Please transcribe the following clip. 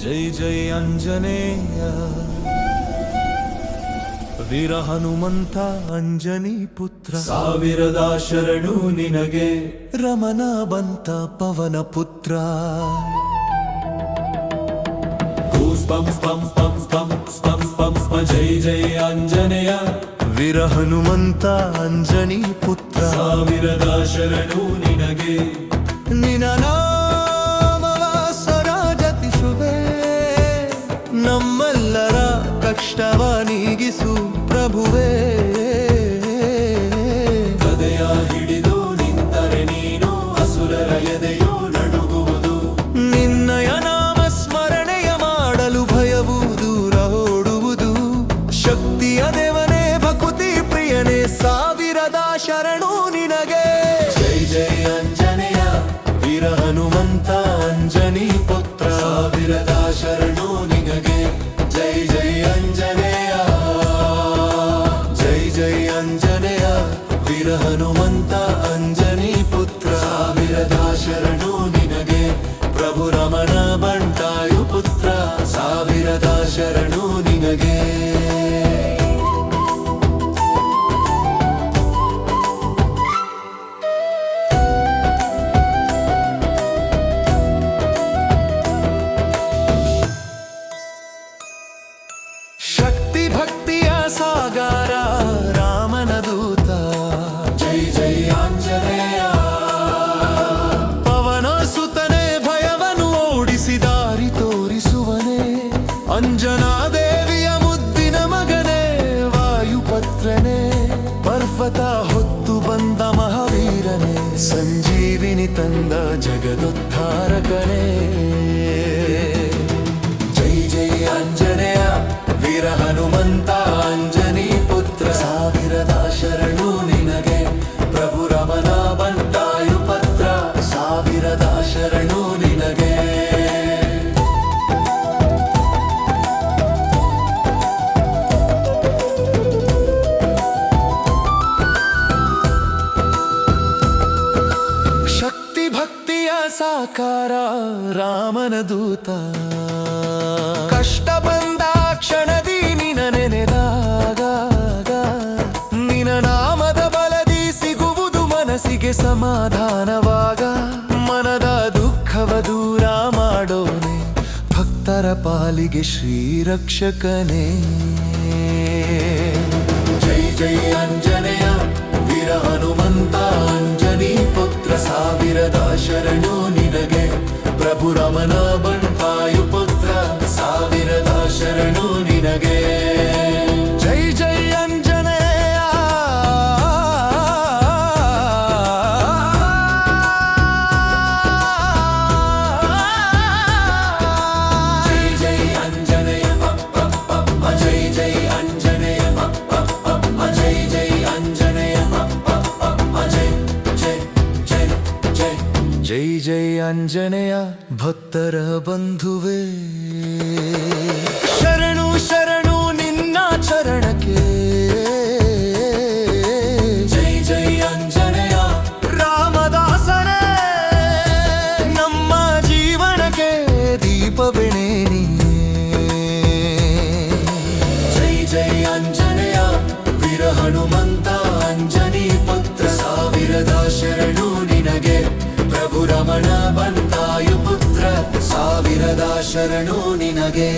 ಜೈ ಜೈ ಆಂಜನೇಯ ವೀರ ಹನುಮಂತ ಅಂಜನಿ ಪುತ್ರ ಸಾವಿರದ ಶರಣು ನಿನಗೆ ರಮಣ ಬಂತ ಪವನ ಪುತ್ರ ಜೈ ಜೈ ಆಂಜನೇಯ ವೀರ ಹನುಮಂತ ಅಂಜನಿ ಪುತ್ರ ಸಾವಿರದ ಶರಣು ನಿನಗೆ ನಿನ್ನ ನಾಮವ ಸರಾಜತಿಸುವೆ ನಮ್ಮೆಲ್ಲರ ಕಷ್ಟವ ನೀಗಿಸು ಪ್ರಭುವೇ ಹೃದಯ ಹಿಡಿದು ನಿಂತರೆ ನೀನು ಅಸುರರ ಎದೆಯು ನಡುಗುವುದು ನಿನ್ನಯ ನಾಮ ಸ್ಮರಣೆಯ ಮಾಡಲು ಭಯವು ದೂರ ಓಡುವುದು ಶಕ್ತಿಯ ದೇವನೇ ಭಕುತಿ ಪ್ರಿಯನೇ ಸಾವಿರದ ಶರಣು ನಿನಗೆ ಜೈ ಜೈ ಆಂಜನೇಯ ವೀರ ಹನುಮಂತ ಅಂಜನಿ ಪುತ್ರ ಸಾವಿರದ ಶರಣು ನಿನಗೆ ಜೈ ಜೈ ಆಂಜನೇಯ ಜೈ ಜೈ ಆಂಜನೇಯ ವೀರ ಹನುಮಂತ ಅಂಜನಿ ಪುತ್ರ ಸಾವಿರದ ಶರಣು ನಿನಗೆ ಪ್ರಭು ರಮಣ ಬಂಟಾಯು ಪುತ್ರ ಸಾವಿರದ ಶರಣು ನಿನಗೆ ಶಕ್ತಿ ಭಕ್ತಿಯ ಸಾಗರ ರಾಮನ ದೂತ ಜೈ ಜೈ ಆಂಜನೇಯ ಪವನ ಸುತನೆ ಭಯವನ್ನು ಓಡಿಸಿ ದಾರಿ ತೋರಿಸುವನೇ ಅಂಜನಾ ದೇವಿಯ ಮುದ್ದಿನ ಮಗನೇ ವಾಯುಪತ್ರನೇ ಪರ್ವತ ಹೊತ್ತು ಬಂದ ಮಹಾವೀರನೇ ಸಂಜೀವಿನಿ ತಂದ ಜಗದೋದ್ಧಾರಕನೇ ಜೈ ಜೈ ಆಂಜನೇಯ ವೀರ ಹನುಮಂತ ಅಂಜನಿ ಪುತ್ರ ಸಾವಿರದ ಶರಣು ನಿನಗೆ ಪ್ರಭು ರಮಣ ಬಂಟಾಯು ಪತ್ರ ಸಾವಿರದ ಶರಣು ನಿನಗೆ ಶಕ್ತಿ ಭಕ್ತಿಯ ಸಾಕಾರ ರಾಮನ ದೂತ ಕಷ್ಟ ಬಂದ ಕ್ಷಣದಿ ನಿನ ನೆನೆದಾಗ ನಿನ ನಾಮದ ಬಲದಿ ಸಿಗುವುದು ಮನಸ್ಸಿಗೆ ಸಮಾಧಾನವಾಗ ಮನದ ದುಃಖವ ದೂರ ಮಾಡೋನೆ ಭಕ್ತರ ಪಾಲಿಗೆ ಶ್ರೀರಕ್ಷಕನೇ ಜೈ ಜೈ ಆಂಜನೇಯ ವೀರ ಹನುಮಂತ ಅಂಜನಿ ಪುತ್ರ ಸಾವಿರದ ಶರಣು ನಿನಗೆ ಪ್ರಭು ರಮಣ ಬಂಟಾಯು ಪುತ್ರ ಸಾವಿರದ ಶರಣು ನಿನಗೆ ಜೈ ಜೈ ಆಂಜನೇಯ ಜೈ ಜೈ ಆಂಜನೇಯ ಜೈ ಜೈ ಆಂಜನೇಯ ಜೈ ಜೈ ಆಂಜನೇಯ ಜೈ ಜೈ ಜೈ ಜೈ ಜೈ ಆಂಜನೇಯ ಭಕ್ತರ ಬಂಧುವೇ ಶರಣು ಶರಣು ನಿನ್ನ ಚರಣಕ್ಕೆ ಜೈ ಜೈ ಆಂಜನೇಯ ರಾಮದಾಸನೇ ನಮ್ಮ ಜೀವನಕ್ಕೆ ದೀಪವೆಣೆ ಜೈ ಜೈ ಆಂಜನೇಯ ವೀರ ಹನುಮಂತ ಅಂಜನಿ ಪುತ್ರ ಸಾವಿರದ ಶರಣು ನಿನಗೆ ಪ್ರಭು ರಮಣ ಬಂಟಾಯು ಪುತ್ರ ಸಾವಿರದ ಶರಣು ನಿನಗೆ